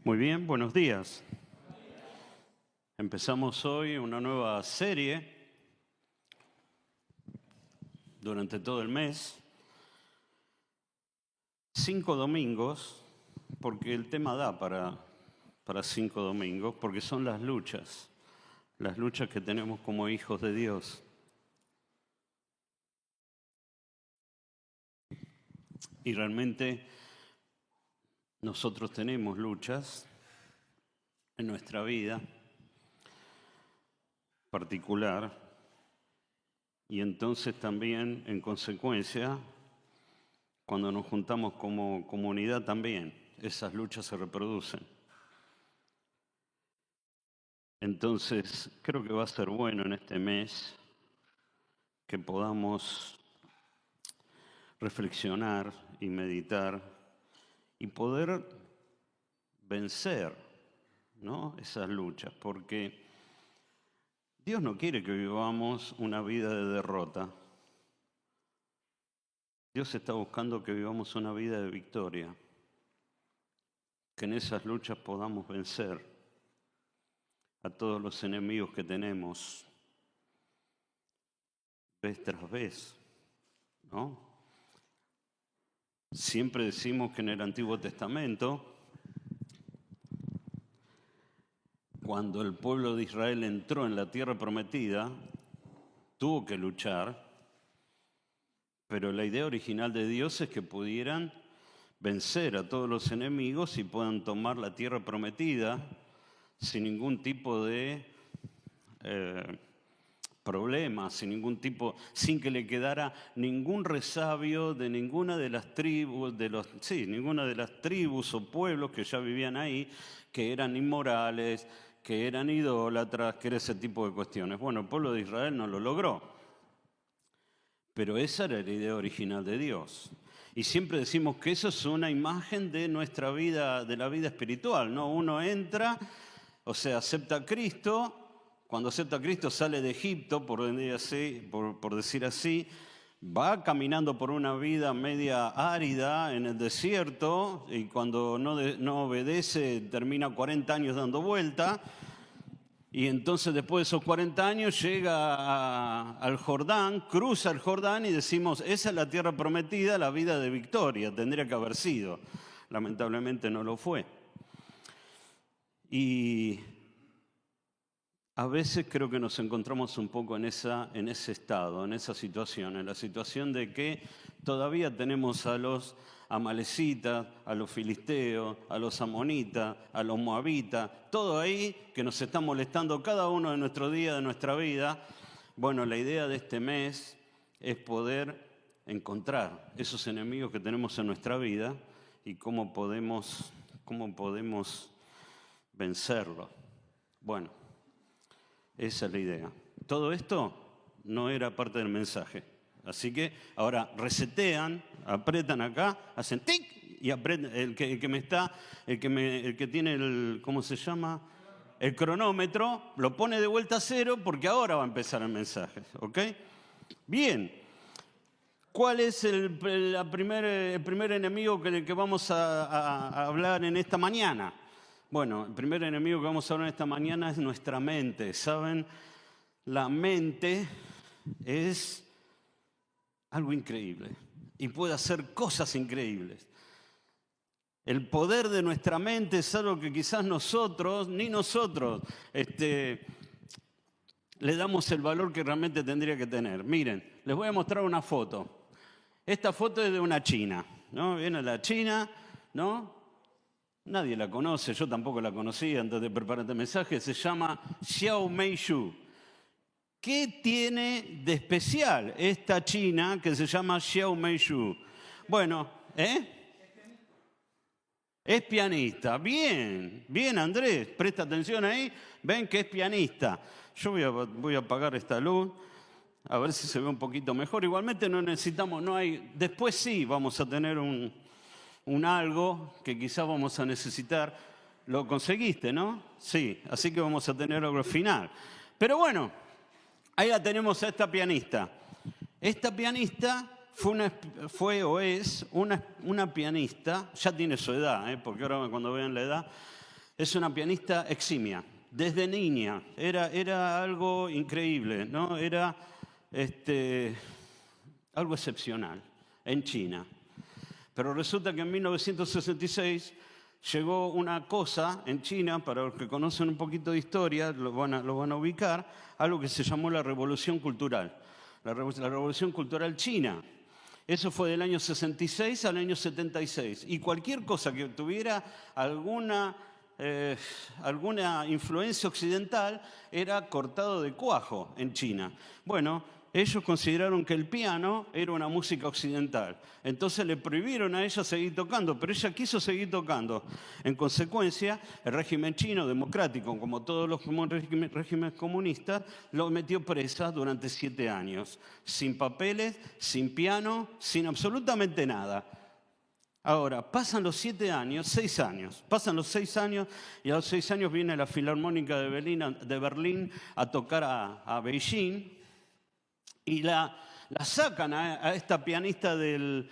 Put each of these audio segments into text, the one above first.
Muy bien, buenos días. Empezamos hoy una nueva serie durante todo el mes. 5 domingos, porque el tema da para 5 domingos, porque son las luchas que tenemos como hijos de Dios. Y realmente nosotros tenemos luchas en nuestra vida particular y entonces también, en consecuencia, cuando nos juntamos como comunidad también, esas luchas se reproducen. Entonces, creo que va a ser bueno en este mes que podamos reflexionar y meditar y poder vencer, ¿no?, esas luchas, porque Dios no quiere que vivamos una vida de derrota. Dios está buscando que vivamos una vida de victoria, que en esas luchas podamos vencer a todos los enemigos que tenemos vez tras vez, ¿no? Siempre decimos que en el Antiguo Testamento, cuando el pueblo de Israel entró en la tierra prometida, tuvo que luchar, pero la idea original de Dios es que pudieran vencer a todos los enemigos y puedan tomar la tierra prometida sin ningún tipo de problema, sin que le quedara ningún resabio de ninguna de las tribus, ninguna de las tribus o pueblos que ya vivían ahí, que eran inmorales, que eran idólatras, que era ese tipo de cuestiones. Bueno, el pueblo de Israel no lo logró, pero esa era la idea original de Dios. Y siempre decimos que eso es una imagen de nuestra vida, de la vida espiritual, ¿no? Uno entra, o sea, acepta a Cristo. Cuando acepta a Cristo sale de Egipto, por decir así, va caminando por una vida media árida en el desierto y cuando no obedece termina 40 años dando vuelta. Y entonces después de esos 40 años llega al Jordán, cruza el Jordán y decimos, esa es la tierra prometida, la vida de victoria, tendría que haber sido. Lamentablemente no lo fue. Y a veces creo que nos encontramos un poco en ese estado, en esa situación, en la situación de que todavía tenemos a los amalecitas, a los filisteos, a los amonitas, a los moabitas, todo ahí que nos está molestando cada uno de nuestros días, de nuestra vida. Bueno, la idea de este mes es poder encontrar esos enemigos que tenemos en nuestra vida y cómo podemos vencerlos. Bueno, esa es la idea. Todo esto no era parte del mensaje. Así que ahora resetean, apretan acá, hacen tic y apretan. El que tiene el, ¿cómo se llama? El cronómetro, lo pone de vuelta a cero porque ahora va a empezar el mensaje. ¿Ok? Bien. ¿Cuál es el primer enemigo que vamos a hablar en esta mañana? Bueno, el primer enemigo que vamos a hablar esta mañana es nuestra mente. ¿Saben? La mente es algo increíble y puede hacer cosas increíbles. El poder de nuestra mente es algo que quizás ni nosotros le damos el valor que realmente tendría que tener. Miren, les voy a mostrar una foto. Esta foto es de una china, ¿no? Viene la China, ¿no? Nadie la conoce, yo tampoco la conocía antes de preparar este mensaje. Se llama Xiao Meishu. ¿Qué tiene de especial esta china que se llama Xiao Meishu? Bueno, es pianista. Bien, bien, Andrés, presta atención ahí. Ven que es pianista. Yo voy a apagar esta luz, a ver si se ve un poquito mejor. Igualmente después sí vamos a tener un algo que quizás vamos a necesitar. Lo conseguiste, ¿no? Sí, así que vamos a tener algo al final. Pero bueno, ahí la tenemos a esta pianista. Esta pianista es una pianista, ya tiene su edad, porque ahora cuando vean la edad, Es una pianista eximia. Desde niña. Era algo increíble, ¿no? Era algo excepcional en China. Pero resulta que en 1966 llegó una cosa en China, para los que conocen un poquito de historia, lo van a ubicar, algo que se llamó la Revolución Cultural. La Revolución Cultural China. Eso fue del año 66 al año 76. Y cualquier cosa que tuviera alguna influencia occidental era cortado de cuajo en China. Bueno, ellos consideraron que el piano era una música occidental. Entonces le prohibieron a ella seguir tocando, pero ella quiso seguir tocando. En consecuencia, el régimen chino democrático, como todos los regímenes comunistas, lo metió presa durante 7 años. Sin papeles, sin piano, sin absolutamente nada. Ahora, pasan los 7 años, 6 años, pasan los 6 años y a los 6 años viene la Filarmónica de Berlín a tocar a Beijing y la sacan a esta pianista de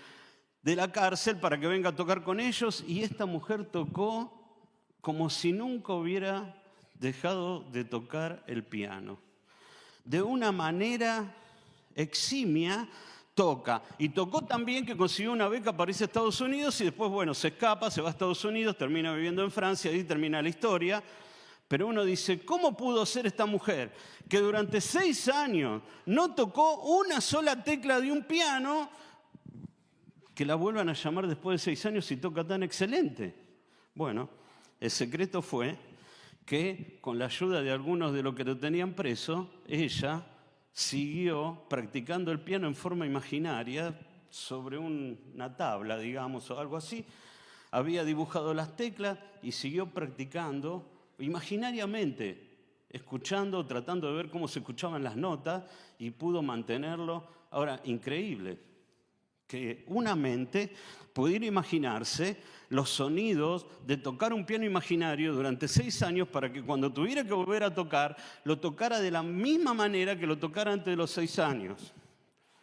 la cárcel para que venga a tocar con ellos y esta mujer tocó como si nunca hubiera dejado de tocar el piano. De una manera eximia, toca. Y tocó también que consiguió una beca para irse a Estados Unidos y después, bueno, se escapa, se va a Estados Unidos, termina viviendo en Francia, ahí termina la historia. Pero uno dice, ¿cómo pudo ser esta mujer que durante 6 años no tocó una sola tecla de un piano que la vuelvan a llamar después de 6 años y toca tan excelente? Bueno, el secreto fue que con la ayuda de algunos de los que lo tenían preso, ella siguió practicando el piano en forma imaginaria sobre una tabla, digamos, o algo así. Había dibujado las teclas y siguió practicando imaginariamente, escuchando, tratando de ver cómo se escuchaban las notas y pudo mantenerlo. Ahora, increíble que una mente pudiera imaginarse los sonidos de tocar un piano imaginario durante 6 años para que cuando tuviera que volver a tocar, lo tocara de la misma manera que lo tocara antes de los 6 años.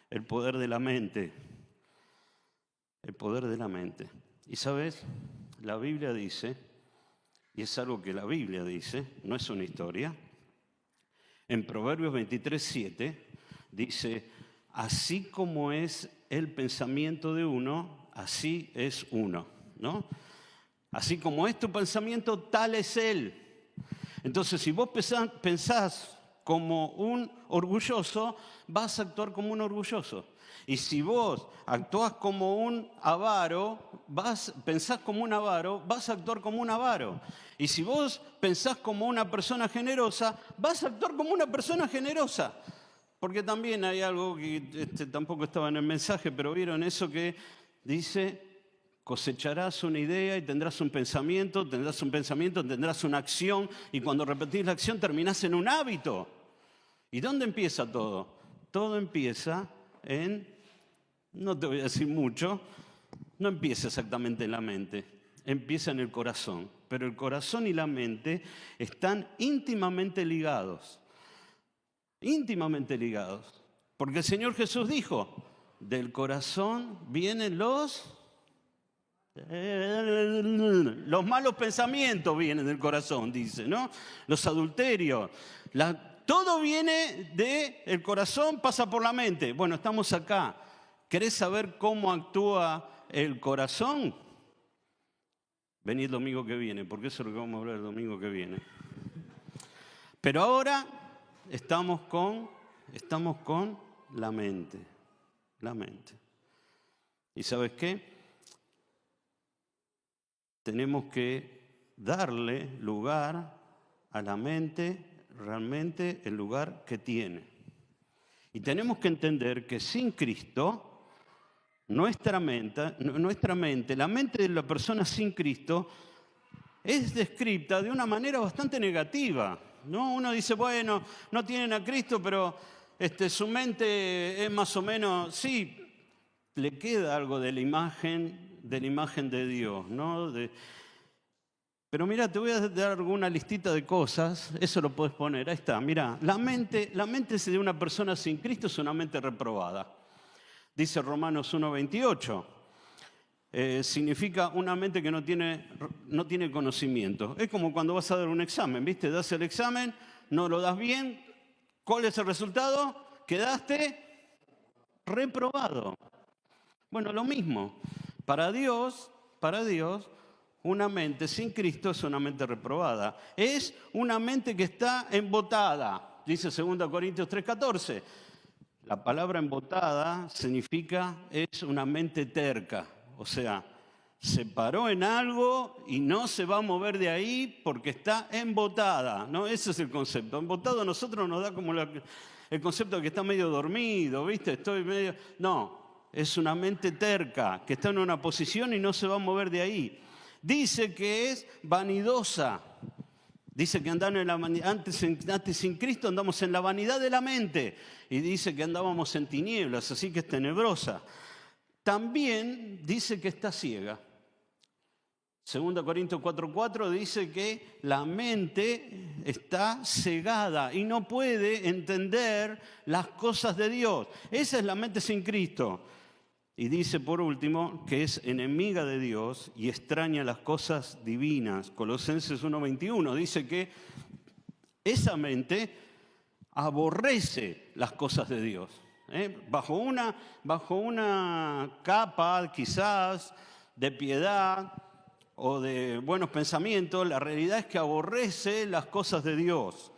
El poder de la mente. El poder de la mente. Y ¿sabes? La Biblia dice, y es algo que la Biblia dice, no es una historia, en Proverbios 23:7 dice, así como es el pensamiento de uno, así es uno, ¿no? Así como es tu pensamiento, tal es él. Entonces, si vos pensás como un orgulloso, vas a actuar como un orgulloso. Y si vos actuás como un avaro, pensás como un avaro, vas a actuar como un avaro. Y si vos pensás como una persona generosa, vas a actuar como una persona generosa. Porque también hay algo que tampoco estaba en el mensaje, pero vieron eso que dice, cosecharás una idea y tendrás un pensamiento, tendrás una acción, y cuando repetís la acción terminás en un hábito. ¿Y dónde empieza todo? Todo empieza no te voy a decir mucho, no empieza exactamente en la mente, empieza en el corazón. Pero el corazón y la mente están íntimamente ligados. Íntimamente ligados. Porque el Señor Jesús dijo, del corazón vienen los malos pensamientos vienen del corazón, dice, ¿no? Los adulterios. Todo viene del corazón, pasa por la mente. Bueno, estamos acá. ¿Querés saber cómo actúa el corazón? Vení el domingo que viene, porque eso es lo que vamos a hablar el domingo que viene. Pero ahora estamos con la mente. La mente. ¿Y sabes qué? Tenemos que darle lugar a la mente, realmente el lugar que tiene. Y tenemos que entender que sin Cristo, nuestra mente, la mente de la persona sin Cristo, es descrita de una manera bastante negativa, ¿no? Uno dice, bueno, no tienen a Cristo, pero su mente es más o menos, sí, le queda algo de la imagen de Dios, ¿no? Pero mira, te voy a dar alguna listita de cosas, eso lo puedes poner, ahí está, mira, la mente de una persona sin Cristo es una mente reprobada. Dice Romanos 1:28, significa una mente que no tiene conocimiento. Es como cuando vas a dar un examen, ¿viste? Das el examen, no lo das bien. ¿Cuál es el resultado? Quedaste reprobado. Bueno, lo mismo. Para Dios, una mente sin Cristo es una mente reprobada. Es una mente que está embotada, dice 2 Corintios 3:14. La palabra embotada significa es una mente terca. O sea, se paró en algo y no se va a mover de ahí porque está embotada, ¿no? Ese es el concepto. Embotado a nosotros nos da como el concepto de que está medio dormido, ¿viste? Estoy medio... No, es una mente terca que está en una posición y no se va a mover de ahí. Dice que es vanidosa. Dice que antes sin Cristo andamos en la vanidad de la mente. Y dice que andábamos en tinieblas, así que es tenebrosa. También dice que está ciega. 2 Corintios 4:4 dice que la mente está cegada y no puede entender las cosas de Dios. Esa es la mente sin Cristo. Y dice por último que es enemiga de Dios y extraña las cosas divinas. Colosenses 1:21 dice que esa mente aborrece las cosas de Dios. Bajo una capa quizás de piedad o de buenos pensamientos, la realidad es que aborrece las cosas de Dios.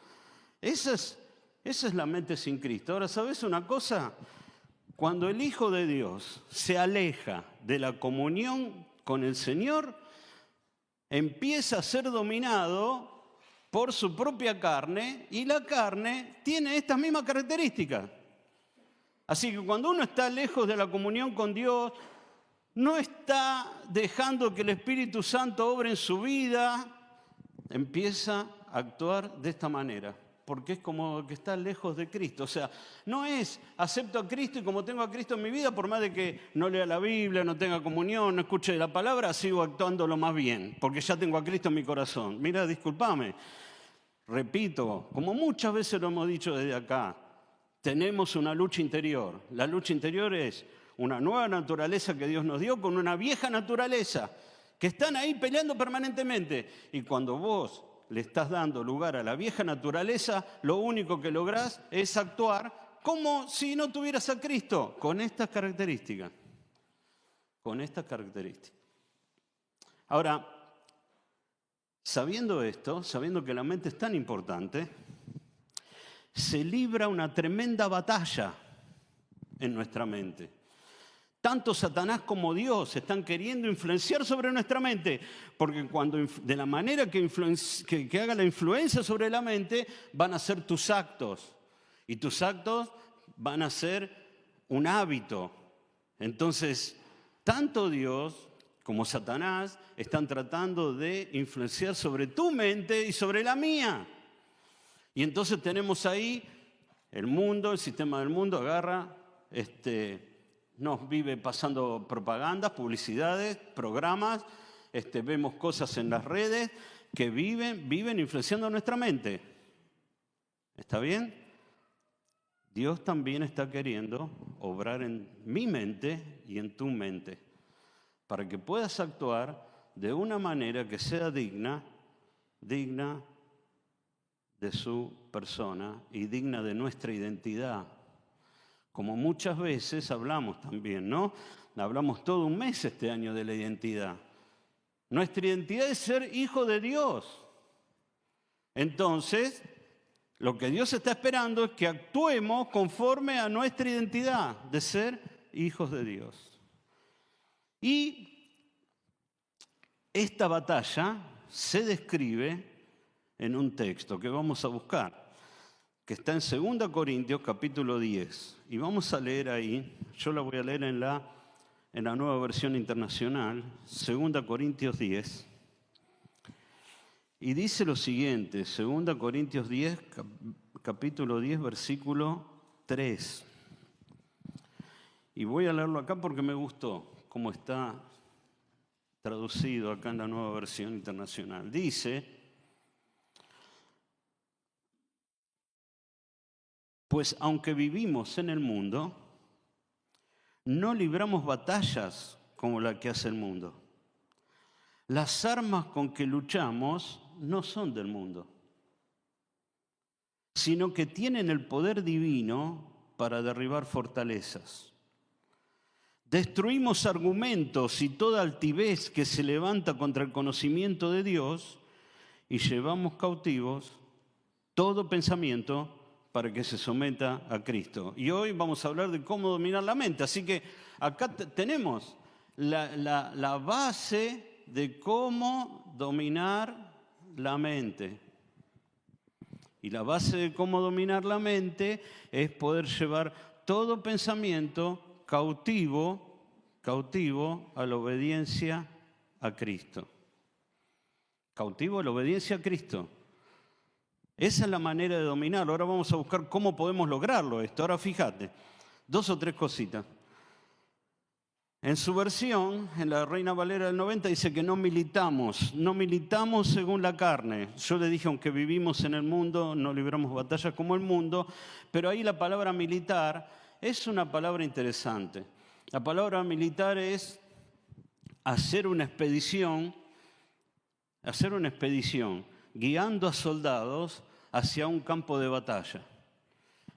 Esa es la mente sin Cristo. Ahora, ¿sabes una cosa? Cuando el Hijo de Dios se aleja de la comunión con el Señor, empieza a ser dominado por su propia carne, y la carne tiene estas mismas características. Así que cuando uno está lejos de la comunión con Dios, no está dejando que el Espíritu Santo obre en su vida, empieza a actuar de esta manera, porque es como que está lejos de Cristo. O sea, no es acepto a Cristo y como tengo a Cristo en mi vida, por más de que no lea la Biblia, no tenga comunión, no escuche la palabra, sigo actuando lo más bien, porque ya tengo a Cristo en mi corazón. Mira, discúlpame, repito, como muchas veces lo hemos dicho desde acá, tenemos una lucha interior. La lucha interior es una nueva naturaleza que Dios nos dio con una vieja naturaleza, que están ahí peleando permanentemente. Y cuando vos le estás dando lugar a la vieja naturaleza, lo único que lográs es actuar como si no tuvieras a Cristo, con estas características. Con estas características. Ahora, sabiendo esto, sabiendo que la mente es tan importante, se libra una tremenda batalla en nuestra mente. Tanto Satanás como Dios están queriendo influenciar sobre nuestra mente, porque de la manera que haga la influencia sobre la mente, van a ser tus actos, y tus actos van a ser un hábito. Entonces, tanto Dios como Satanás están tratando de influenciar sobre tu mente y sobre la mía. Y entonces tenemos ahí el mundo, el sistema del mundo agarra, nos vive pasando propagandas, publicidades, programas, vemos cosas en las redes que viven influenciando nuestra mente. ¿Está bien? Dios también está queriendo obrar en mi mente y en tu mente para que puedas actuar de una manera que sea digna de su persona y digna de nuestra identidad. Como muchas veces hablamos también, ¿no? Hablamos todo un mes este año de la identidad. Nuestra identidad es ser hijo de Dios. Entonces, lo que Dios está esperando es que actuemos conforme a nuestra identidad de ser hijos de Dios. Y esta batalla se describe en un texto que vamos a buscar, que está en 2 Corintios capítulo 10. Y vamos a leer ahí, yo la voy a leer en la nueva versión internacional, 2 Corintios 10. Y dice lo siguiente, 2 Corintios 10, capítulo 10, versículo 3. Y voy a leerlo acá porque me gustó cómo está traducido acá en la nueva versión internacional. Dice: pues aunque vivimos en el mundo, no libramos batallas como la que hace el mundo. Las armas con que luchamos no son del mundo, sino que tienen el poder divino para derribar fortalezas. Destruimos argumentos y toda altivez que se levanta contra el conocimiento de Dios y llevamos cautivos todo pensamiento para que se someta a Cristo. Y hoy vamos a hablar de cómo dominar la mente. Así que acá tenemos la base de cómo dominar la mente. Y la base de cómo dominar la mente es poder llevar todo pensamiento cautivo a la obediencia a Cristo. Cautivo a la obediencia a Cristo. Esa es la manera de dominarlo. Ahora vamos a buscar cómo podemos lograrlo esto. Ahora fíjate, 2 o 3 cositas. En su versión, en la Reina Valera del 90, dice que no militamos según la carne. Yo le dije, aunque vivimos en el mundo, no libramos batallas como el mundo, pero ahí la palabra militar es una palabra interesante. La palabra militar es hacer una expedición guiando a soldados hacia un campo de batalla.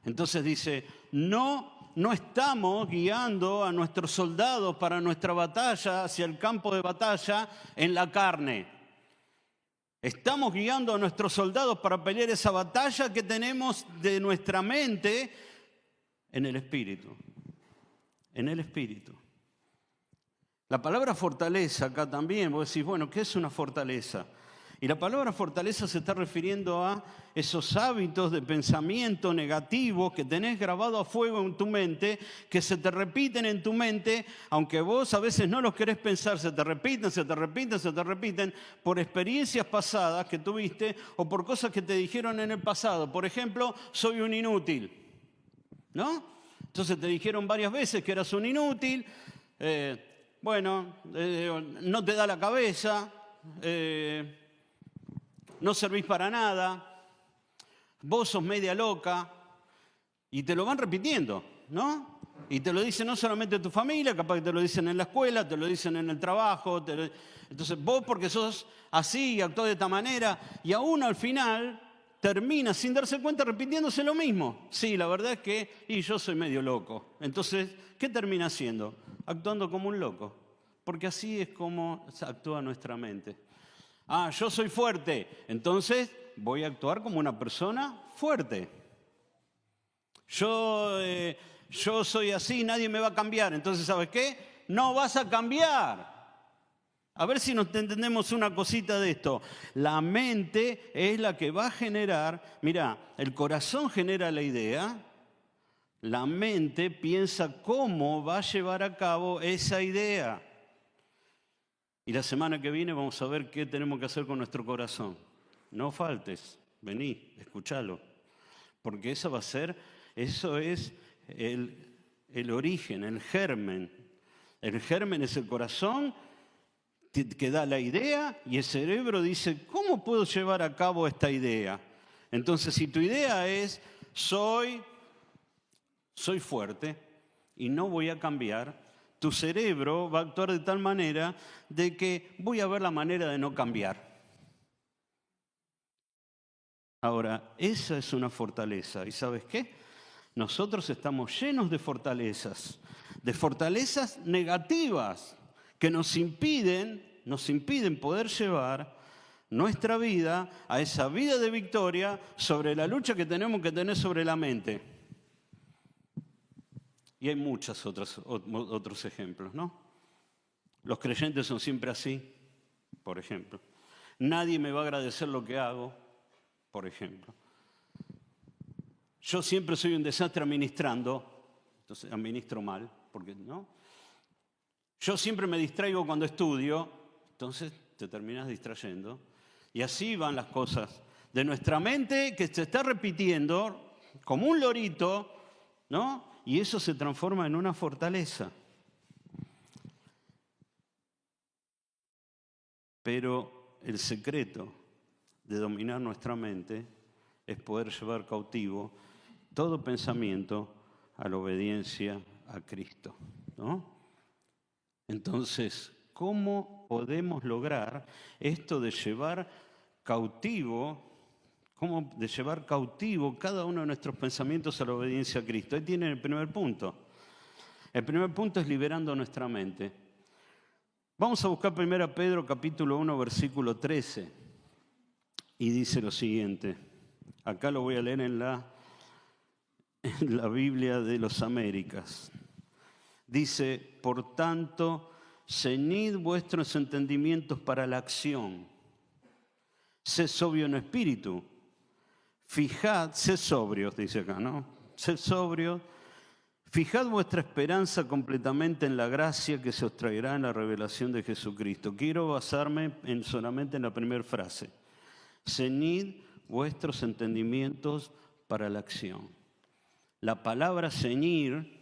Entonces dice, no estamos guiando a nuestros soldados para nuestra batalla hacia el campo de batalla en la carne. Estamos guiando a nuestros soldados para pelear esa batalla que tenemos de nuestra mente en el espíritu. En el espíritu. La palabra fortaleza acá también, vos decís, bueno, ¿qué es una fortaleza? Y la palabra fortaleza se está refiriendo a esos hábitos de pensamiento negativo que tenés grabado a fuego en tu mente, que se te repiten en tu mente, aunque vos a veces no los querés pensar, se te repiten por experiencias pasadas que tuviste o por cosas que te dijeron en el pasado. Por ejemplo, soy un inútil, ¿no? Entonces te dijeron varias veces que eras un inútil, no te da la cabeza, no servís para nada, vos sos media loca, y te lo van repitiendo, ¿no? Y te lo dicen no solamente tu familia, capaz que te lo dicen en la escuela, te lo dicen en el trabajo. Entonces vos porque sos así y actuás de esta manera, y a uno al final termina sin darse cuenta repitiéndose lo mismo. Sí, la verdad es que yo soy medio loco. Entonces, ¿qué termina haciendo? Actuando como un loco, porque así es como actúa nuestra mente. Yo soy fuerte, entonces voy a actuar como una persona fuerte. Yo soy así, nadie me va a cambiar. Entonces, ¿sabes qué? No vas a cambiar. A ver si nos entendemos una cosita de esto. La mente es la que va a generar, mira, el corazón genera la idea, la mente piensa cómo va a llevar a cabo esa idea. Y la semana que viene vamos a ver qué tenemos que hacer con nuestro corazón. No faltes, vení, escuchalo. Porque eso es el origen, el germen. El germen es el corazón que da la idea y el cerebro dice, ¿cómo puedo llevar a cabo esta idea? Entonces, si tu idea es, soy fuerte y no voy a cambiar, tu cerebro va a actuar de tal manera de que voy a ver la manera de no cambiar. Ahora, esa es una fortaleza. ¿Y sabes qué? Nosotros estamos llenos de fortalezas negativas que nos impiden poder llevar nuestra vida a esa vida de victoria sobre la lucha que tenemos que tener sobre la mente. Y hay muchos otros ejemplos, ¿no? Los creyentes son siempre así, por ejemplo. Nadie me va a agradecer lo que hago, por ejemplo. Yo siempre soy un desastre administrando, entonces administro mal, porque no. Yo siempre me distraigo cuando estudio, entonces te terminas distrayendo. Y así van las cosas de nuestra mente que se está repitiendo como un lorito, ¿no? Y eso se transforma en una fortaleza. Pero el secreto de dominar nuestra mente es poder llevar cautivo todo pensamiento a la obediencia a Cristo, ¿no? Entonces, ¿cómo podemos lograr esto de llevar cautivo cada uno de nuestros pensamientos a la obediencia a Cristo? Ahí tienen el primer punto. El primer punto es liberando nuestra mente. Vamos a buscar 1 Pedro capítulo 1, versículo 13. Y dice lo siguiente. Acá lo voy a leer en la Biblia de las Américas. Dice, por tanto, ceñid vuestros entendimientos para la acción. Sed sobrio en espíritu. Sed sobrios, dice acá, ¿no? Sed sobrios. Fijad vuestra esperanza completamente en la gracia que se os traerá en la revelación de Jesucristo. Quiero basarme solamente en la primera frase. Ceñid vuestros entendimientos para la acción. La palabra ceñir,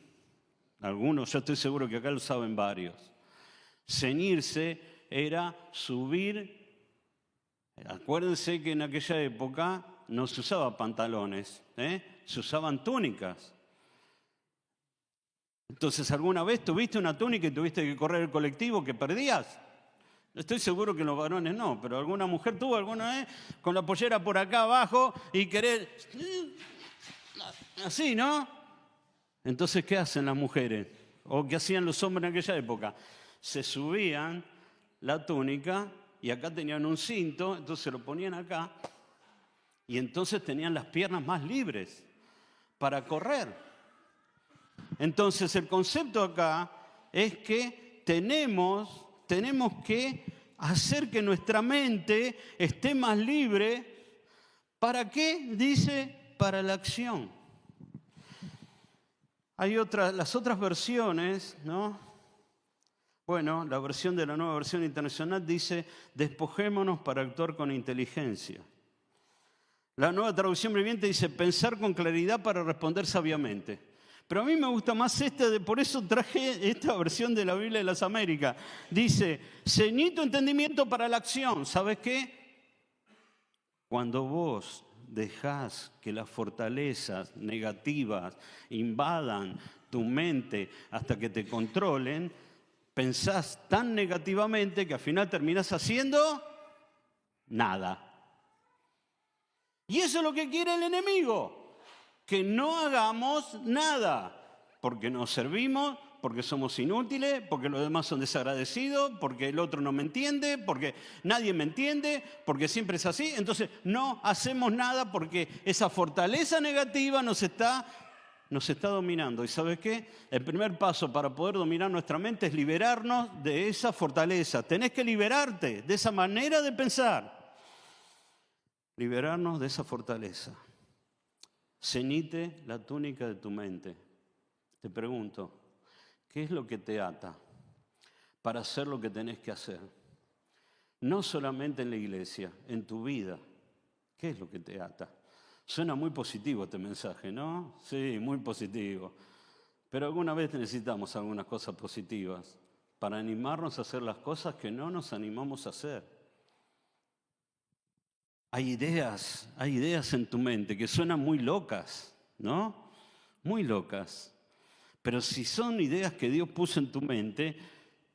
algunos, yo estoy seguro que acá lo saben varios. Ceñirse era subir. Acuérdense que en aquella época no se usaban pantalones, se usaban túnicas. Entonces, ¿alguna vez tuviste una túnica y tuviste que correr el colectivo que perdías? Estoy seguro que los varones no, pero alguna mujer tuvo alguna vez con la pollera por acá abajo y querer... Así, ¿no? Entonces, ¿qué hacen las mujeres? ¿O qué hacían los hombres en aquella época? Se subían la túnica y acá tenían un cinto, entonces lo ponían acá y entonces tenían las piernas más libres para correr. Entonces, el concepto acá es que tenemos que hacer que nuestra mente esté más libre. ¿Para qué? Dice, para la acción. Hay las otras versiones, ¿no? Bueno, la versión de la Nueva Versión Internacional dice, despojémonos para actuar con inteligencia. La Nueva Traducción Viviente dice, pensar con claridad para responder sabiamente. Pero a mí me gusta más por eso traje esta versión de la Biblia de las Américas. Dice, ceñid tu entendimiento para la acción. ¿Sabes qué? Cuando vos dejás que las fortalezas negativas invadan tu mente hasta que te controlen, pensás tan negativamente que al final terminás haciendo nada. Y eso es lo que quiere el enemigo. Que no hagamos nada, porque nos servimos, porque somos inútiles, porque los demás son desagradecidos, porque el otro no me entiende, porque nadie me entiende, porque siempre es así. Entonces no hacemos nada porque esa fortaleza negativa nos está dominando. ¿Y sabes qué? El primer paso para poder dominar nuestra mente es liberarnos de esa fortaleza. Tenés que liberarte de esa manera de pensar. Liberarnos de esa fortaleza. Ceñite la túnica de tu mente. Te pregunto, ¿qué es lo que te ata para hacer lo que tenés que hacer? No solamente en la iglesia, en tu vida. ¿Qué es lo que te ata? Suena muy positivo este mensaje, ¿no? Sí, muy positivo. Pero alguna vez necesitamos algunas cosas positivas para animarnos a hacer las cosas que no nos animamos a hacer. Hay ideas en tu mente que suenan muy locas, ¿no? Muy locas. Pero si son ideas que Dios puso en tu mente,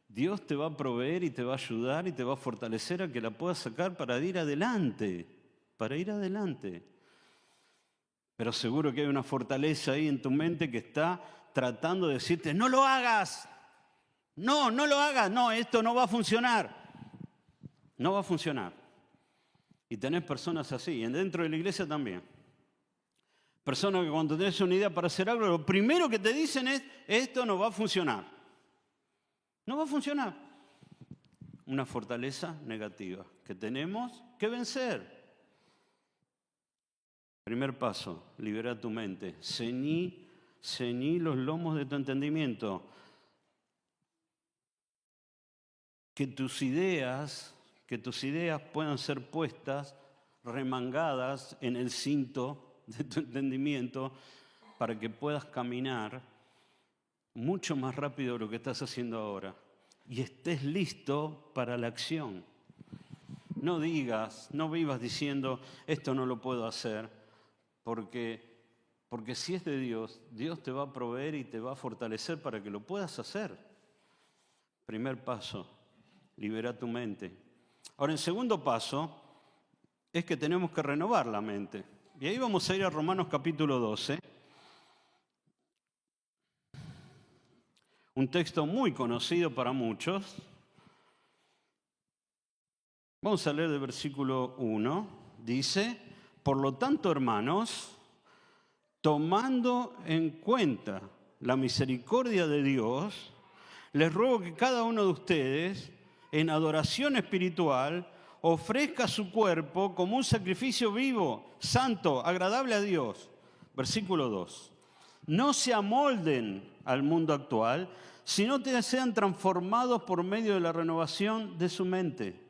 Dios te va a proveer y te va a ayudar y te va a fortalecer a que la puedas sacar para ir adelante. Pero seguro que hay una fortaleza ahí en tu mente que está tratando de decirte, no lo hagas. No lo hagas. No, esto no va a funcionar. No va a funcionar. Y tenés personas así, y dentro de la iglesia también. Personas que cuando tenés una idea para hacer algo, lo primero que te dicen es, esto no va a funcionar. No va a funcionar. Una fortaleza negativa que tenemos que vencer. Primer paso, libera tu mente. Ceñí los lomos de tu entendimiento. Que tus ideas puedan ser puestas, remangadas en el cinto de tu entendimiento para que puedas caminar mucho más rápido de lo que estás haciendo ahora y estés listo para la acción. No vivas diciendo, esto no lo puedo hacer, porque si es de Dios, Dios te va a proveer y te va a fortalecer para que lo puedas hacer. Primer paso, libera tu mente. Ahora, el segundo paso es que tenemos que renovar la mente. Y ahí vamos a ir a Romanos capítulo 12. Un texto muy conocido para muchos. Vamos a leer del versículo 1. Dice, por lo tanto, hermanos, tomando en cuenta la misericordia de Dios, les ruego que cada uno de ustedes, en adoración espiritual, ofrezca su cuerpo como un sacrificio vivo, santo, agradable a Dios. Versículo 2. No se amolden al mundo actual, sino que sean transformados por medio de la renovación de su mente.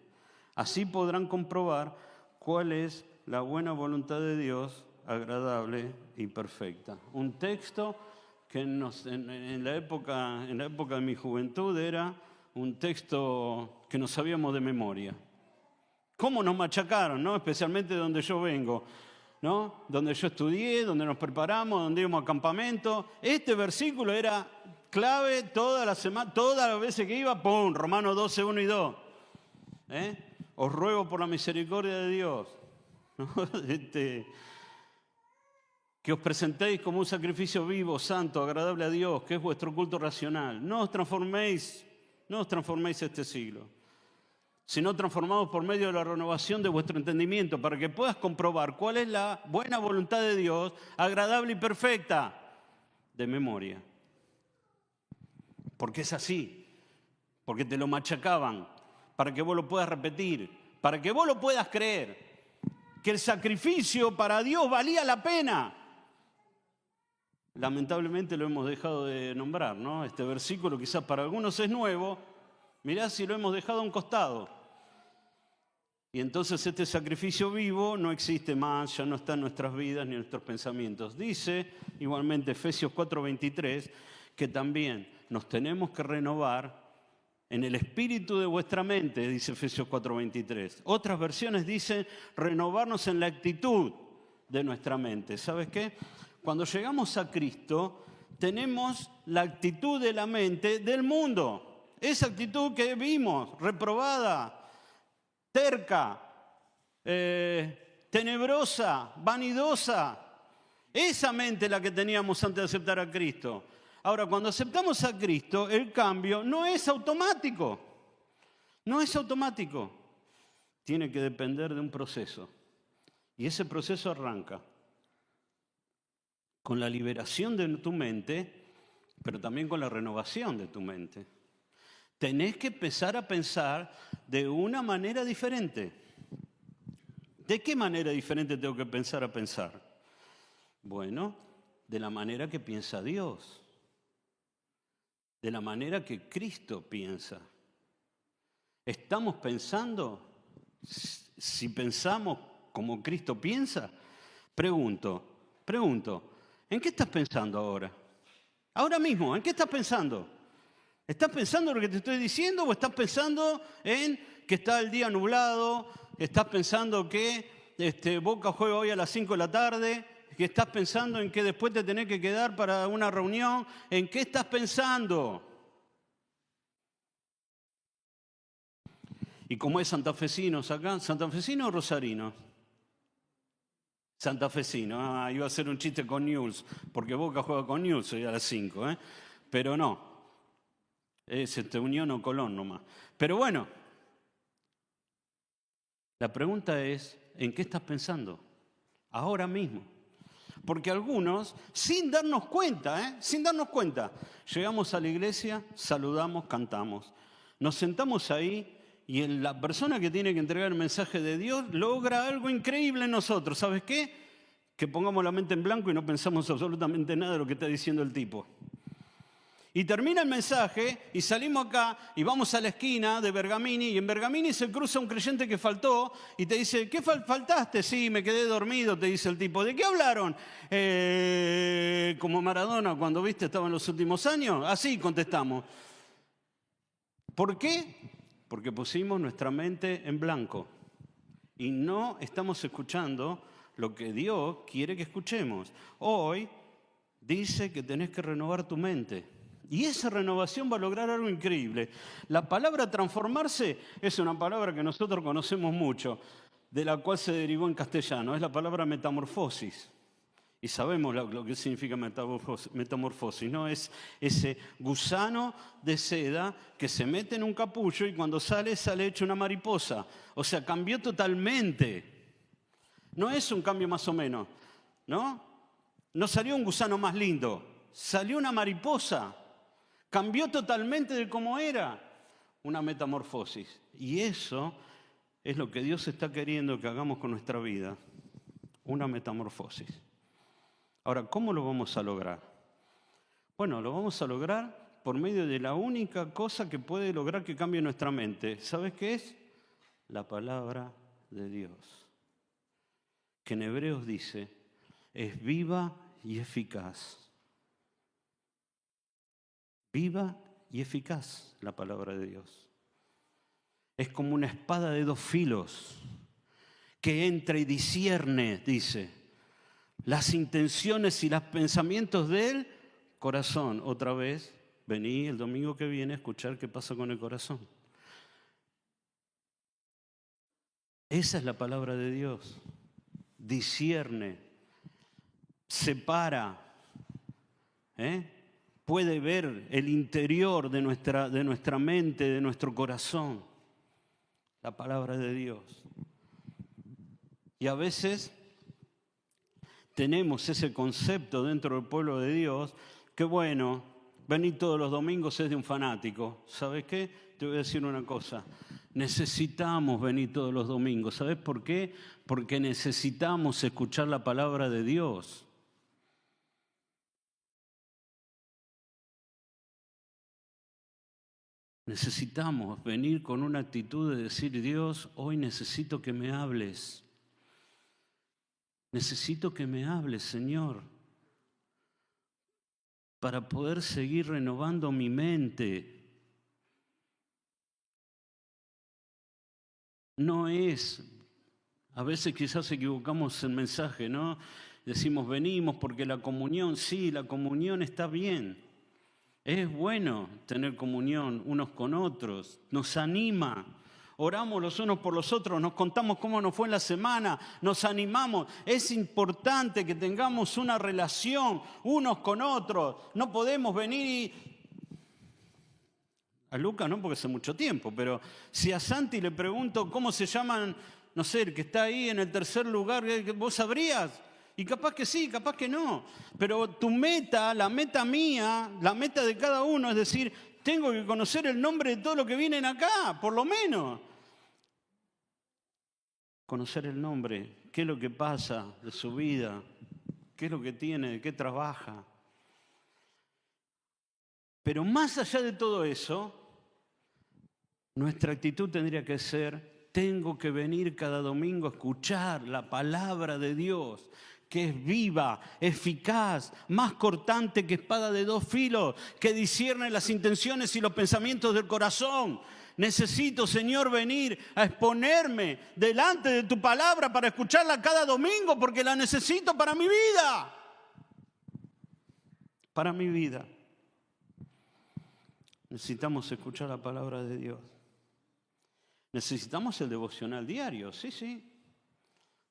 Así podrán comprobar cuál es la buena voluntad de Dios, agradable y perfecta. Un texto que en la época de mi juventud era un texto que no sabíamos de memoria. ¿Cómo nos machacaron, no? Especialmente de donde yo vengo, ¿no? Donde yo estudié, donde nos preparamos, donde íbamos a campamento. Este versículo era clave toda la semana, todas las veces que iba, ¡pum! Romanos 12, 1 y 2. Os ruego por la misericordia de Dios, ¿no? Que os presentéis como un sacrificio vivo, santo, agradable a Dios, que es vuestro culto racional. No os transforméis este siglo, sino transformados por medio de la renovación de vuestro entendimiento, para que puedas comprobar cuál es la buena voluntad de Dios, agradable y perfecta, de memoria. Porque es así, porque te lo machacaban, para que vos lo puedas repetir, para que vos lo puedas creer, que el sacrificio para Dios valía la pena. Lamentablemente lo hemos dejado de nombrar, ¿no? Este versículo quizás para algunos es nuevo, mirá si lo hemos dejado a un costado. Y entonces este sacrificio vivo no existe más, ya no está en nuestras vidas ni en nuestros pensamientos. Dice igualmente Efesios 4:23 que también nos tenemos que renovar en el espíritu de vuestra mente, dice Efesios 4:23. Otras versiones dicen renovarnos en la actitud de nuestra mente. ¿Sabes qué? Cuando llegamos a Cristo, tenemos la actitud de la mente del mundo. Esa actitud que vimos, reprobada, terca, tenebrosa, vanidosa. Esa mente es la que teníamos antes de aceptar a Cristo. Ahora, cuando aceptamos a Cristo, el cambio no es automático. No es automático. Tiene que depender de un proceso. Y ese proceso arranca con la liberación de tu mente, pero también con la renovación de tu mente. Tenés que empezar a pensar de una manera diferente. ¿De qué manera diferente tengo que empezar a pensar? Bueno, de la manera que piensa Dios. De la manera que Cristo piensa. ¿Estamos pensando? Si pensamos como Cristo piensa, pregunto, ¿en qué estás pensando ahora? Ahora mismo, ¿en qué estás pensando? ¿Estás pensando en lo que te estoy diciendo o estás pensando en que está el día nublado? ¿Estás pensando que Boca juega hoy a las 5 de la tarde? ¿Que estás pensando en que después te tenés que quedar para una reunión? ¿En qué estás pensando? ¿Y cómo es santafesinos acá? ¿Santafesinos o rosarinos? Santafesino. Iba a hacer un chiste con Newell's, porque Boca juega con Newell's hoy a las 5, pero no. Es Unión o Colón nomás. Pero bueno, la pregunta es, ¿en qué estás pensando? Ahora mismo. Porque algunos, sin darnos cuenta, llegamos a la iglesia, saludamos, cantamos. Nos sentamos ahí y la persona que tiene que entregar el mensaje de Dios logra algo increíble en nosotros. ¿Sabes qué? Que pongamos la mente en blanco y no pensamos absolutamente nada de lo que está diciendo el tipo. Y termina el mensaje y salimos acá y vamos a la esquina de Bergamini y en Bergamini se cruza un creyente que faltó y te dice, ¿qué faltaste? Sí, me quedé dormido, te dice el tipo. ¿De qué hablaron? Como Maradona cuando, estaba en los últimos años. Así contestamos. ¿Por qué? Porque pusimos nuestra mente en blanco y no estamos escuchando lo que Dios quiere que escuchemos. Hoy dice que tenés que renovar tu mente. Y esa renovación va a lograr algo increíble. La palabra transformarse es una palabra que nosotros conocemos mucho, de la cual se derivó en castellano. Es la palabra metamorfosis. Y sabemos lo que significa metamorfosis, ¿no? Es ese gusano de seda que se mete en un capullo y cuando sale hecho una mariposa. O sea, cambió totalmente. No es un cambio más o menos, ¿no? No salió un gusano más lindo, salió una mariposa. Cambió totalmente de cómo era, una metamorfosis. Y eso es lo que Dios está queriendo que hagamos con nuestra vida, una metamorfosis. Ahora, ¿cómo lo vamos a lograr? Bueno, lo vamos a lograr por medio de la única cosa que puede lograr que cambie nuestra mente. ¿Sabes qué es? La palabra de Dios. Que en Hebreos dice, es viva y eficaz. Viva y eficaz la palabra de Dios. Es como una espada de dos filos que entra y discierne, dice, las intenciones y los pensamientos del corazón. Otra vez, vení el domingo que viene a escuchar qué pasa con el corazón. Esa es la palabra de Dios. Discierne, separa, puede ver el interior de nuestra mente, de nuestro corazón. La palabra de Dios. Y a veces tenemos ese concepto dentro del pueblo de Dios que bueno, venir todos los domingos es de un fanático. ¿Sabes qué? Te voy a decir una cosa. Necesitamos venir todos los domingos. ¿Sabes por qué? Porque necesitamos escuchar la palabra de Dios. Necesitamos venir con una actitud de decir, Dios, hoy necesito que me hables. Necesito que me hables, Señor, para poder seguir renovando mi mente. No es, a veces quizás equivocamos el mensaje, ¿no? Decimos, venimos porque la comunión, sí, la comunión está bien. Es bueno tener comunión unos con otros, nos anima. Oramos los unos por los otros, nos contamos cómo nos fue en la semana, nos animamos. Es importante que tengamos una relación unos con otros. No podemos venir y... A Lucas no, porque hace mucho tiempo, pero si a Santi le pregunto cómo se llaman, no sé, el que está ahí en el tercer lugar, ¿vos sabrías? Y capaz que sí, capaz que no. Pero tu meta, la meta mía, la meta de cada uno es decir, tengo que conocer el nombre de todo lo que vienen acá, por lo menos. Conocer el nombre, qué es lo que pasa de su vida, qué es lo que tiene, de qué trabaja. Pero más allá de todo eso, nuestra actitud tendría que ser, tengo que venir cada domingo a escuchar la palabra de Dios, que es viva, eficaz, más cortante que espada de dos filos, que discierne las intenciones y los pensamientos del corazón. Necesito, Señor, venir a exponerme delante de tu palabra para escucharla cada domingo, porque la necesito para mi vida. Para mi vida. Necesitamos escuchar la palabra de Dios. Necesitamos el devocional diario, sí.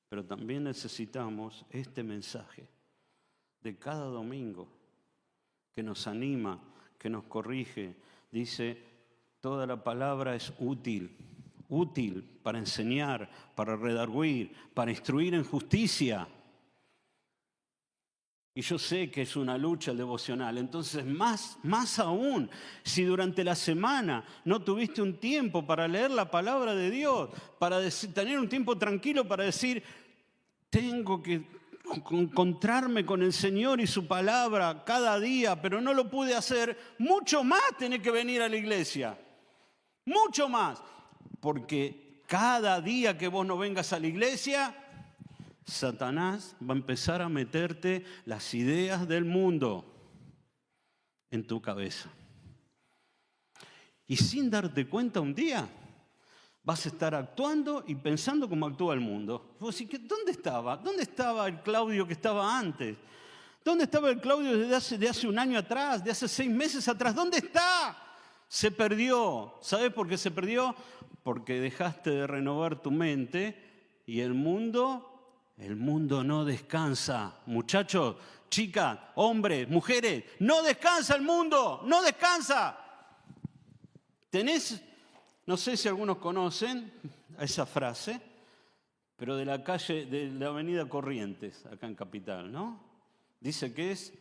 Pero también necesitamos este mensaje de cada domingo que nos anima, que nos corrige. Dice, toda la palabra es útil para enseñar, para redarguir, para instruir en justicia. Y yo sé que es una lucha el devocional, entonces más aún, si durante la semana no tuviste un tiempo para leer la palabra de Dios, para tener un tiempo tranquilo para decir, tengo que encontrarme con el Señor y su palabra cada día, pero no lo pude hacer, mucho más tenés que venir a la iglesia, mucho más, porque cada día que vos no vengas a la iglesia, Satanás va a empezar a meterte las ideas del mundo en tu cabeza. Y sin darte cuenta un día, vas a estar actuando y pensando como actúa el mundo. Vos decís, ¿dónde estaba? ¿Dónde estaba el Claudio que estaba antes? ¿Dónde estaba el Claudio de hace un año atrás, de hace 6 meses atrás? ¿Dónde está? Se perdió. ¿Sabes por qué se perdió? Porque dejaste de renovar tu mente y el mundo no descansa. Muchachos, chicas, hombres, mujeres, no descansa el mundo, no descansa. No sé si algunos conocen esa frase, pero de la avenida Corrientes, acá en Capital, ¿no? Dice que es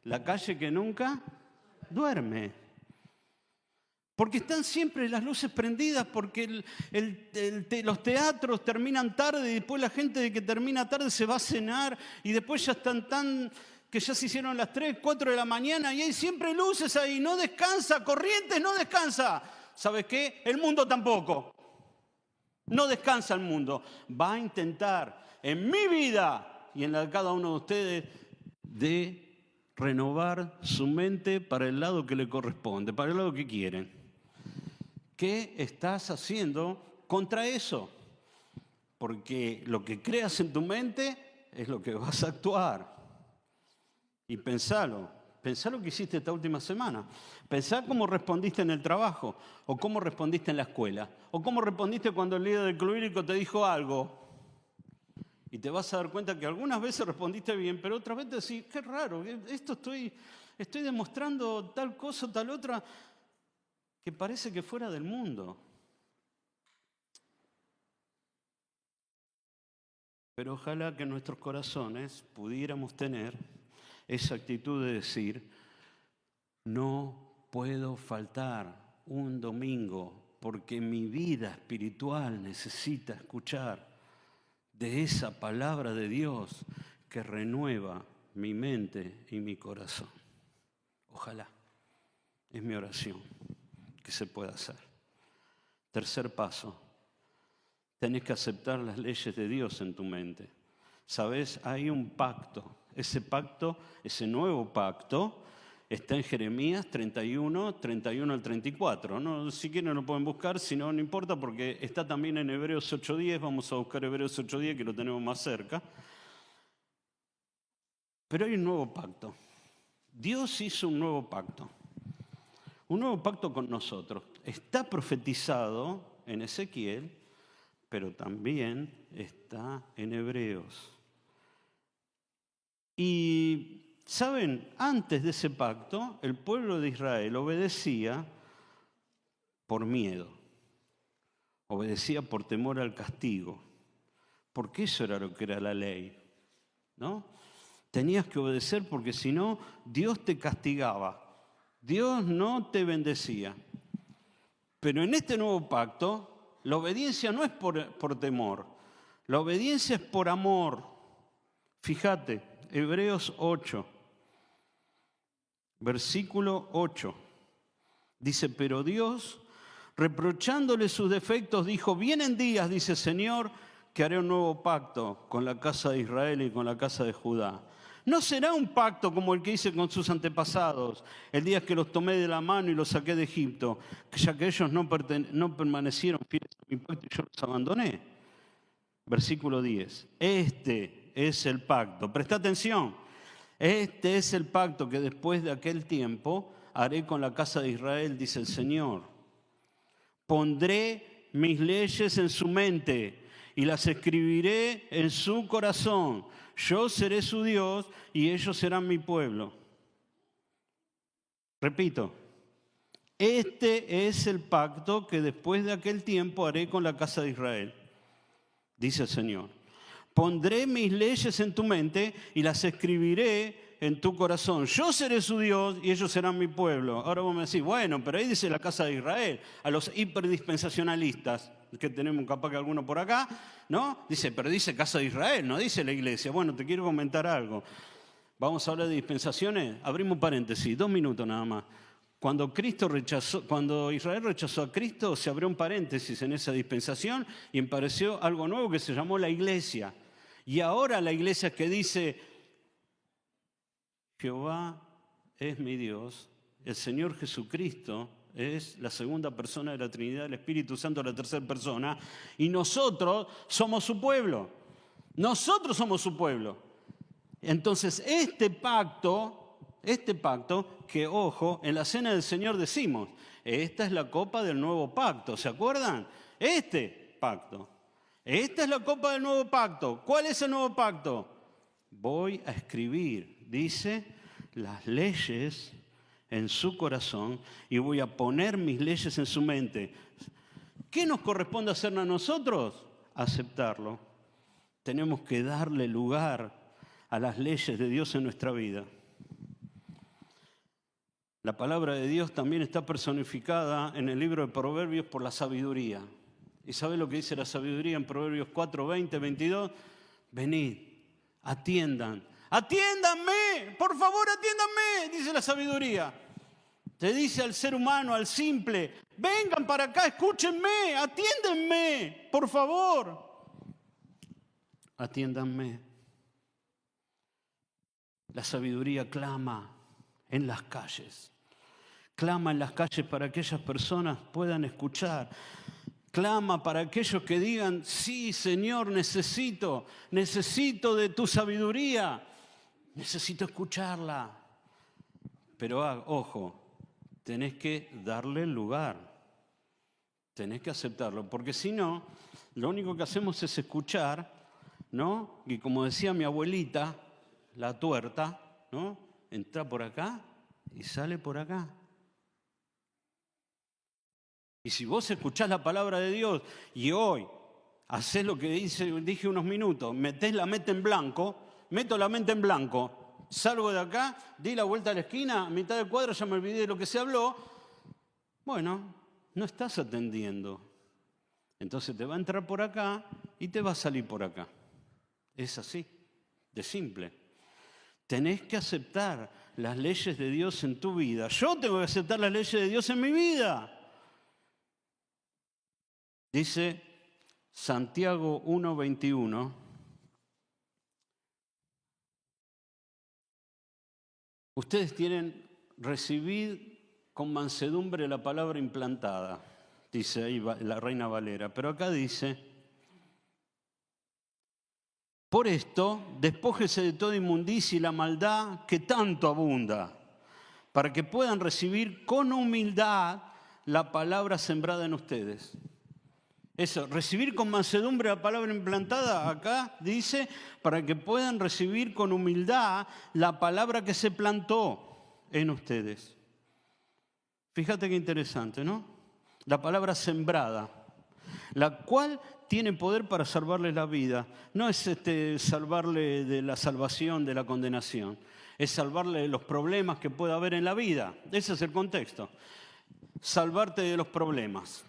la calle que nunca duerme. Porque están siempre las luces prendidas, porque los teatros terminan tarde y después la gente de que termina tarde se va a cenar y después ya están que ya se hicieron las 3, 4 de la mañana y hay siempre luces ahí, no descansa, Corrientes no descansa. ¿Sabes qué? El mundo tampoco. No descansa el mundo. Va a intentar en mi vida y en la de cada uno de ustedes de renovar su mente para el lado que le corresponde, para el lado que quieren. ¿Qué estás haciendo contra eso? Porque lo que creas en tu mente es lo que vas a actuar. Y pensalo que hiciste esta última semana. Pensá cómo respondiste en el trabajo, o cómo respondiste en la escuela, o cómo respondiste cuando el líder del club bíblico te dijo algo. Y te vas a dar cuenta que algunas veces respondiste bien, pero otras veces decís, qué raro, esto estoy demostrando tal cosa, tal otra, que parece que fuera del mundo. Pero ojalá que en nuestros corazones pudiéramos tener esa actitud de decir, no puedo faltar un domingo porque mi vida espiritual necesita escuchar de esa palabra de Dios que renueva mi mente y mi corazón. Ojalá, es mi oración que se pueda hacer. Tercer paso, tenés que aceptar las leyes de Dios en tu mente. ¿Sabes? Hay un pacto. Ese pacto, ese nuevo pacto, está en Jeremías 31 al 34. No, si quieren lo pueden buscar, si no, no importa, porque está también en Hebreos 8:10. Vamos a buscar Hebreos 8:10, que lo tenemos más cerca. Pero hay un nuevo pacto. Dios hizo un nuevo pacto. Un nuevo pacto con nosotros. Está profetizado en Ezequiel, pero también está en Hebreos. Y, ¿saben? Antes de ese pacto, el pueblo de Israel obedecía por miedo. Obedecía por temor al castigo. Porque eso era lo que era la ley, ¿no? Tenías que obedecer porque si no, Dios te castigaba. Dios no te bendecía. Pero en este nuevo pacto, la obediencia no es por temor. La obediencia es por amor. Fíjate, Hebreos 8, versículo 8. Dice, pero Dios, reprochándole sus defectos, dijo, vienen días, dice Señor, que haré un nuevo pacto con la casa de Israel y con la casa de Judá. No será un pacto como el que hice con sus antepasados, el día que los tomé de la mano y los saqué de Egipto, ya que ellos no permanecieron fieles a mi pacto y yo los abandoné. Versículo 10. Este es el pacto. Presta atención. Este es el pacto que después de aquel tiempo haré con la casa de Israel, dice el Señor. Pondré mis leyes en su mente y las escribiré en su corazón. Yo seré su Dios y ellos serán mi pueblo. Repito, este es el pacto que después de aquel tiempo haré con la casa de Israel, dice el Señor. Pondré mis leyes en tu mente y las escribiré en tu corazón. Yo seré su Dios y ellos serán mi pueblo. Ahora vos me decís, bueno, pero ahí dice la casa de Israel. A los hiperdispensacionalistas, que tenemos capaz que alguno por acá, ¿no? Dice, pero dice casa de Israel, no dice la iglesia. Bueno, te quiero comentar algo. Vamos a hablar de dispensaciones. Abrimos un paréntesis, 2 minutos nada más. Cuando Israel rechazó a Cristo, se abrió un paréntesis en esa dispensación y apareció algo nuevo que se llamó la iglesia. Y ahora la iglesia que dice, Jehová es mi Dios, el Señor Jesucristo es la segunda persona de la Trinidad, el Espíritu Santo la tercera persona, y nosotros somos su pueblo. Nosotros somos su pueblo. Entonces, este pacto, que ojo, en la cena del Señor decimos, esta es la copa del nuevo pacto, ¿se acuerdan? Este pacto. Esta es la copa del nuevo pacto. ¿Cuál es el nuevo pacto? Voy a escribir, dice, las leyes en su corazón y voy a poner mis leyes en su mente. ¿Qué nos corresponde hacer a nosotros? Aceptarlo. Tenemos que darle lugar a las leyes de Dios en nuestra vida. La palabra de Dios también está personificada en el libro de Proverbios por la sabiduría. ¿Y sabe lo que dice la sabiduría en Proverbios 4, 20, 22? Venid, atiendan. ¡Atiéndanme! ¡Por favor, atiéndanme! Dice la sabiduría. Te dice al ser humano, al simple, vengan para acá, escúchenme, atiéndenme, por favor. Atiéndanme. La sabiduría clama en las calles. Clama en las calles para que aquellas personas puedan escuchar. Clama para aquellos que digan, sí, Señor, necesito de tu sabiduría. Necesito escucharla. Pero ojo, tenés que darle lugar. Tenés que aceptarlo. Porque si no, lo único que hacemos es escuchar, ¿no? Y como decía mi abuelita, la tuerta, ¿no? Entra por acá y sale por acá. Y si vos escuchás la palabra de Dios y hoy hacés lo que dije unos minutos, metés la mente en blanco, meto la mente en blanco, salgo de acá, di la vuelta a la esquina, a mitad del cuadro ya me olvidé de lo que se habló, bueno, no estás atendiendo. Entonces te va a entrar por acá y te va a salir por acá. Es así, de simple. Tenés que aceptar las leyes de Dios en tu vida. Yo tengo que aceptar las leyes de Dios en mi vida. Dice Santiago 1:21. Ustedes tienen, recibid con mansedumbre la palabra implantada, dice ahí la Reina Valera. Pero acá dice, por esto, despójese de toda inmundicia y la maldad que tanto abunda, para que puedan recibir con humildad la palabra sembrada en ustedes. Eso, recibir con mansedumbre la palabra implantada, acá dice, para que puedan recibir con humildad la palabra que se plantó en ustedes. Fíjate qué interesante, ¿no? La palabra sembrada, la cual tiene poder para salvarle la vida. No es salvarle de la salvación, de la condenación. Es salvarle de los problemas que pueda haber en la vida. Ese es el contexto. Salvarte de los problemas.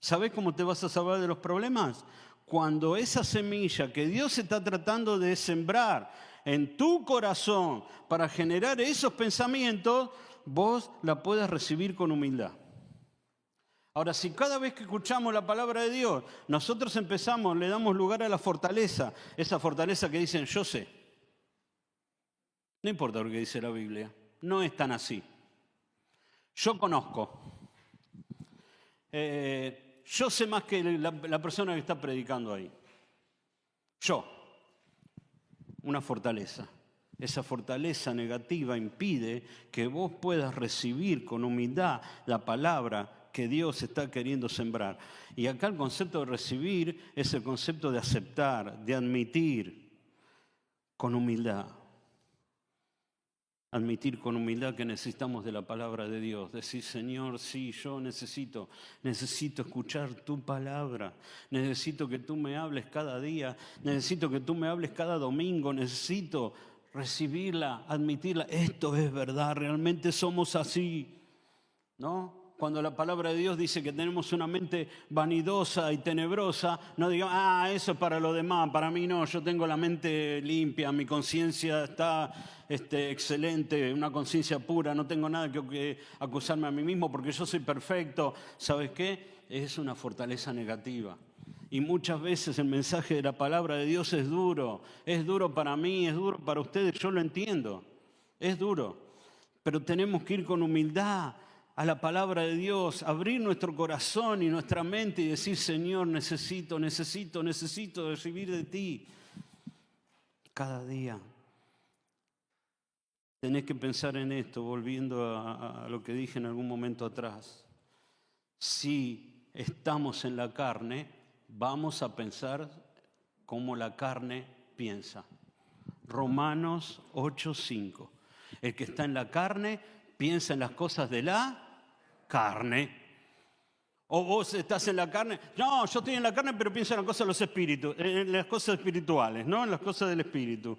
¿Sabés cómo te vas a salvar de los problemas? Cuando esa semilla que Dios está tratando de sembrar en tu corazón para generar esos pensamientos, vos la puedas recibir con humildad. Ahora, si cada vez que escuchamos la palabra de Dios, nosotros empezamos, le damos lugar a la fortaleza, esa fortaleza que dicen, yo sé. No importa lo que dice la Biblia, no es tan así. Yo conozco. Yo sé más que la persona que está predicando ahí. Yo. Una fortaleza. Esa fortaleza negativa impide que vos puedas recibir con humildad la palabra que Dios está queriendo sembrar. Y acá el concepto de recibir es el concepto de aceptar, de admitir con humildad. Admitir con humildad que necesitamos de la palabra de Dios. Decir, Señor, sí, yo necesito escuchar tu palabra. Necesito que tú me hables cada día. Necesito que tú me hables cada domingo. Necesito recibirla, admitirla. Esto es verdad, realmente somos así, ¿no? Cuando la palabra de Dios dice que tenemos una mente vanidosa y tenebrosa, no digamos, eso es para los demás, para mí no, yo tengo la mente limpia, mi conciencia está excelente, una conciencia pura, no tengo nada que acusarme a mí mismo porque yo soy perfecto. ¿Sabes qué? Es una fortaleza negativa. Y muchas veces el mensaje de la palabra de Dios es duro para mí, es duro para ustedes, yo lo entiendo, es duro, pero tenemos que ir con humildad a la palabra de Dios, abrir nuestro corazón y nuestra mente y decir, Señor, necesito recibir de ti cada día. tenés que pensar en esto, volviendo a lo que dije en algún momento atrás. Si estamos en la carne, vamos a pensar como la carne piensa. Romanos 8:5. El que está en la carne piensa en las cosas de la carne. O vos estás en la carne. No, yo estoy en la carne, pero pienso en las cosas de los espíritus, en las cosas espirituales, no en las cosas del espíritu.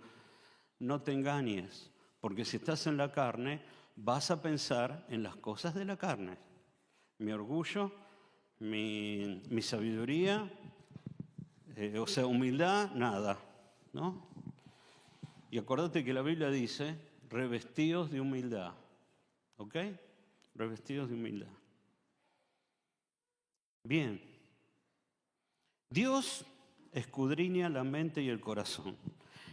No te engañes, porque si estás en la carne, vas a pensar en las cosas de la carne. Mi orgullo, mi sabiduría, humildad, nada, ¿no? Y acordate que la Biblia dice, revestidos de humildad, ¿ok? Revestidos de humildad. Bien, Dios escudriña la mente y el corazón.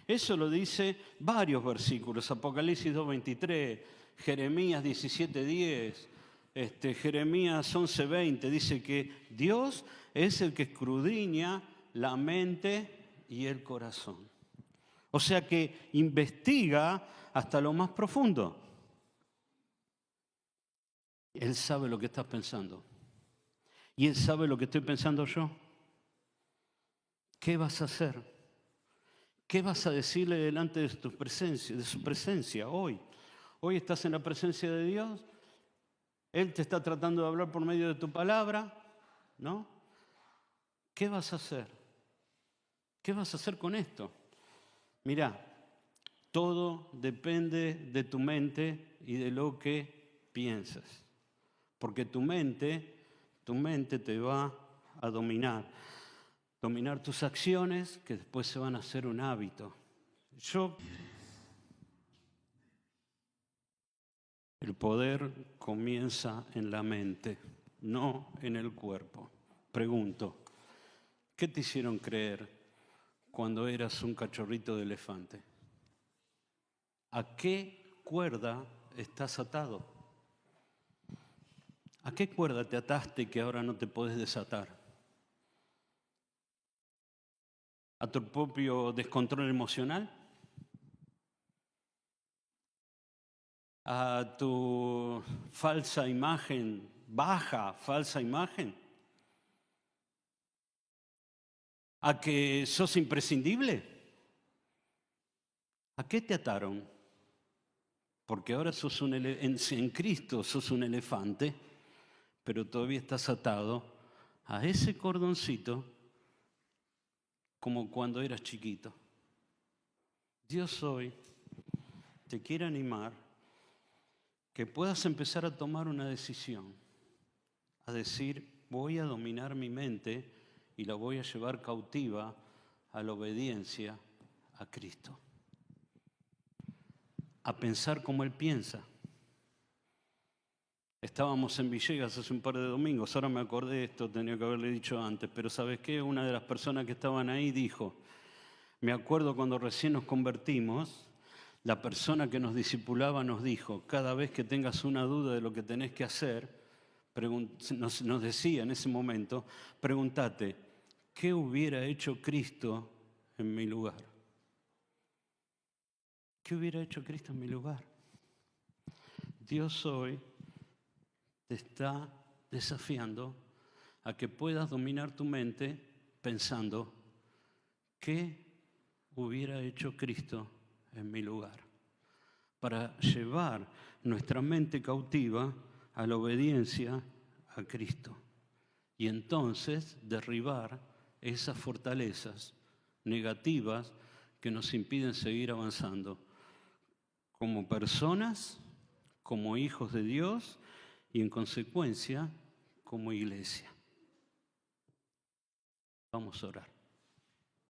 Eso lo dice varios versículos, Apocalipsis 2:23, Jeremías 17:10, Jeremías 11:20, dice que Dios es el que escudriña la mente y el corazón. O sea que investiga hasta lo más profundo. Él sabe lo que estás pensando. Y Él sabe lo que estoy pensando yo. ¿Qué vas a hacer? ¿Qué vas a decirle delante de su presencia hoy? Hoy estás en la presencia de Dios. Él te está tratando de hablar por medio de tu palabra, ¿no? ¿Qué vas a hacer? ¿Qué vas a hacer con esto? Mirá, todo depende de tu mente y de lo que piensas. Porque tu mente te va a dominar. Dominar tus acciones que después se van a hacer un hábito. El poder comienza en la mente, no en el cuerpo. Pregunto, ¿qué te hicieron creer cuando eras un cachorrito de elefante? ¿A qué cuerda estás atado? ¿A qué cuerda te ataste que ahora no te podés desatar? ¿A tu propio descontrol emocional? ¿A tu falsa imagen, baja falsa imagen? ¿A que sos imprescindible? ¿A qué te ataron? Porque ahora sos en Cristo sos un elefante, pero todavía estás atado a ese cordoncito como cuando eras chiquito. Dios hoy te quiere animar que puedas empezar a tomar una decisión, a decir, voy a dominar mi mente y la voy a llevar cautiva a la obediencia a Cristo. A pensar como Él piensa. Estábamos en Villegas hace un par de domingos, ahora me acordé de esto, tenía que haberle dicho antes, pero ¿sabes qué? Una de las personas que estaban ahí dijo, me acuerdo cuando recién nos convertimos, la persona que nos discipulaba nos dijo, cada vez que tengas una duda de lo que tenés que hacer, nos decía en ese momento, pregúntate, ¿qué hubiera hecho Cristo en mi lugar? ¿Qué hubiera hecho Cristo en mi lugar? Dios hoy te está desafiando a que puedas dominar tu mente pensando, ¿qué hubiera hecho Cristo en mi lugar? Para llevar nuestra mente cautiva a la obediencia a Cristo. Y entonces derribar esas fortalezas negativas que nos impiden seguir avanzando como personas, como hijos de Dios y en consecuencia como iglesia. Vamos a orar.